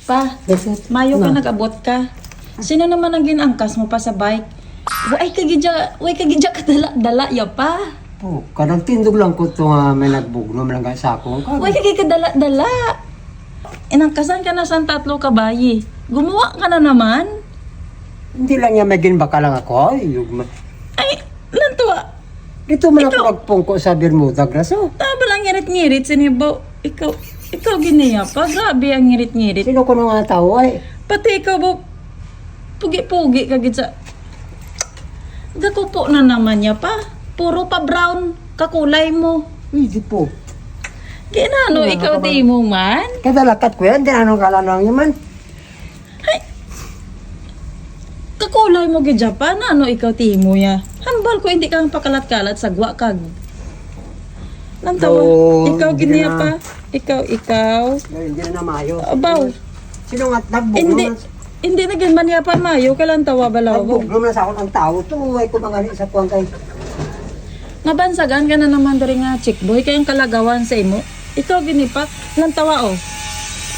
Pa, mayo ka nag-abot ka. Sino naman ang ginangkas mo pa sa bike? Way kagidya ka dala ya pa. Po, kanang tindog lang ko ito nga may nagbugno lang sa ako. Way kagid ka dala. Inangkasan ka na sa tatlo kabayi. Gumawa ka na naman. Hindi lang niya may ginbaka lang ako. Ay, nantuwa. Dito man ako nagpungko sa Bermuda Graso. Tama lang ngirit-ngirit sinibo. Ikaw giniya pa. Grabe ang ngirit-ngirit. Sino ko nga tao ay? Pati ikaw ba, pugi-pugi kagid sa... Gakupo na naman niya pa. Puro pa brown kakulay mo. Hindi po. Ginano, ikaw di mo man? Kadalakat ko yan, dinanong kalanang yun man. Ay, kakulay mo gid Japan, ano ikaw ti mo ya? Hambal ko hindi kang pakalat-kalat sa gwa kag. Nantawa, Oo, ikaw hindi giniya na. pa. Ikaw. Hindi na mayo. Abaw, Sino nga nagbugno hindi na ganman niya pa mayo, kailan tawa balaw mo. Nagbugno na sa akong ang tao. Tuway ko mga sa kuwang kay. Nabansagan ka na naman dari nga chick boy kayang kalagawan sa imo. Ikaw gini pa, lantawa o.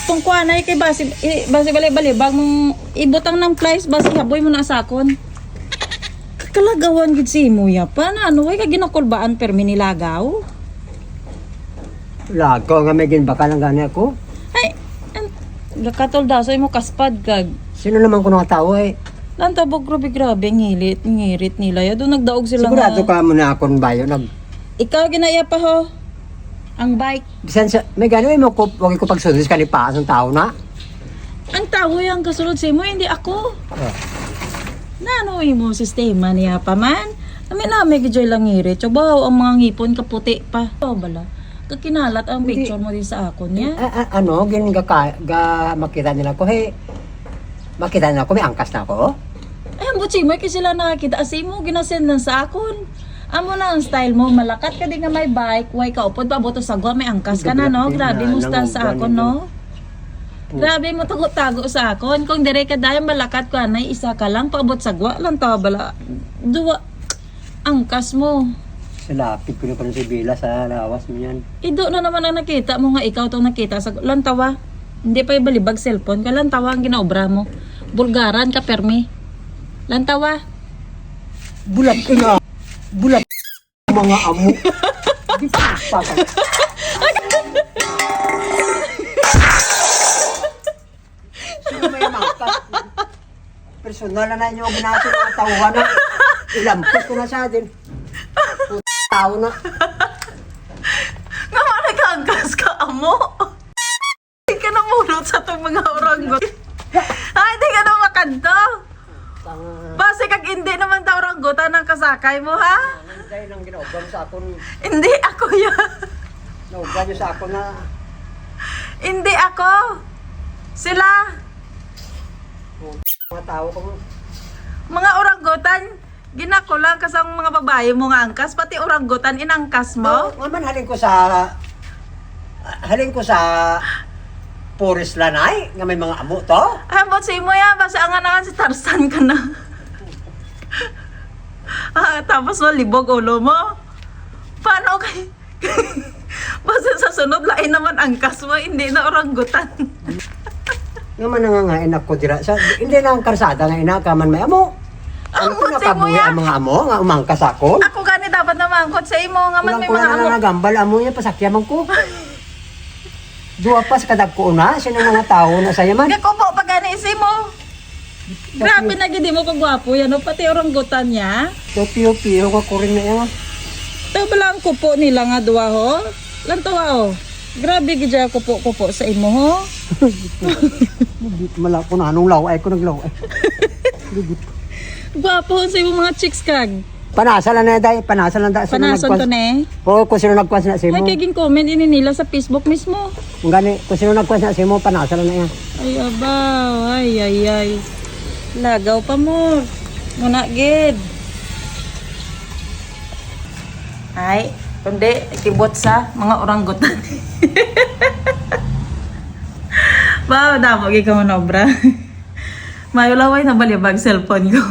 Kung kuanay kay basi bali bag mong ibutang ng flies basi haboy mo na sakon. Kalagawan gid si imo ya pa na ano way ka ginakulbaan permi nilagaw. Lago nga may ginbaka lang gani ako. Ay, gakatol daw sa imo kaspad kag. Sino naman ko nga tao ay? Lantabog grabe ngirit nila ya do nagdaog sila Sigurado ka mo na akong bayo. Ikaw ginaya pa ho. Ang bike. Bisan sa, may gano'n mo ko, huwag ko pagsunod sa kanipaas ng tao na. Ang tao yung kasunod sa imo, hindi ako. Oh. Nano mo sistema niya pa man? Amin gidyoy lang ngirit. Baw ang mga ngipon kaputi pa. Oh bala. Kakinalat ang picture mo din sa akon niya. Ano, makita nila ko, hey, makita nila ko, may angkas na ako. Ay, ang butsi mo, kasi sila nakakita. Asi mo, ginasend lang sa akon. Amo na ang style mo, malakat ka din nga may bike, way ka upod, paboto sa gwa, may angkas ka na, no? Grabe mo sa akon, no? Grabe mo tago sa akon. Kung dire ka dahil malakat ko, anay, isa ka lang, paabot sa gwa, lang tawa bala. Duwa, angkas mo. Salapit ko na pa si Bella sa lawas mo yan. Ido na naman ang nakita mo nga ikaw itong nakita sa lantawa. Hindi pa ibalibag cellphone ka, lantawa ang ginaobra mo. Bulgaran ka, permi. Lantawa. Bulat ka na. Bulat mga amo. Di pa papa. Sino may mangkas? Personal na inyo ginasa ng tauhan na. Ilampos ko na sa atin. Tao na. Nga nagkangkas ka, amo. Hindi ka na mulot sa itong mga oranggot. Ay, hindi ka na makanto. Base kag hindi naman daw oranggutan ang kasakay mo, ha? Dahil lang ginaubang sa akon. Hindi ako yan. Naubang nyo sa akon na. Hindi ako. Sila. Mga tao ko mo. Mga oranggutan. Ginako lang kasang mga babae mo nga angkas. Pati oranggutan inangkas mo. Ngaman halin ko sa Forest Lanay nga may mga amo to. Ambot si mo yan. Basta ang anakan si Tarzan ka na. Tapos malibog ulo mo. Paano kay... Basta sa sunod, lain naman angkas mo. Hindi na oranggutan. Ngaman nangangain ako dira. Hindi na ang karsada nga inakaman may amo. Ano ko Ambot si mo nakabuhi yan. ang mga amo nga umangkas ako? Ako gani dapat na mangkot sa imo. Nga man Ulang may ko mga na amo. nagambal amo niya pasakyaman ko. Duwa pa sa kadag ko na. Sino mga tao na saya man? Gakupo pag gani isi mo. Grabe na gidi mo kagwapo yan. O, pati oranggutan niya. So piyo-piyo ka ko rin na yan. Ito pala ang kupo nila nga duwa ho. Lantawa ho. Grabe gidi ang kupo sa imo ho. Mala ko na anong laway ko naglaway. Gwapo ho sa imo mga chicks kag. Panasa lang na day. Panasa lang da. Panason to ne. Oo, kung sino nagkwas na si Ay mo. kaging comment ini nila sa Facebook mismo. Kung gani, kung sino nagkwas na si mo, panasa lang na yan. Ay abaw. Ay. Lagaw pa mo. Muna gid. Ay, kundi kibot sa mga oranggutan. Wow, damo gi ka manobra. Mayo laway na balibag cellphone ko.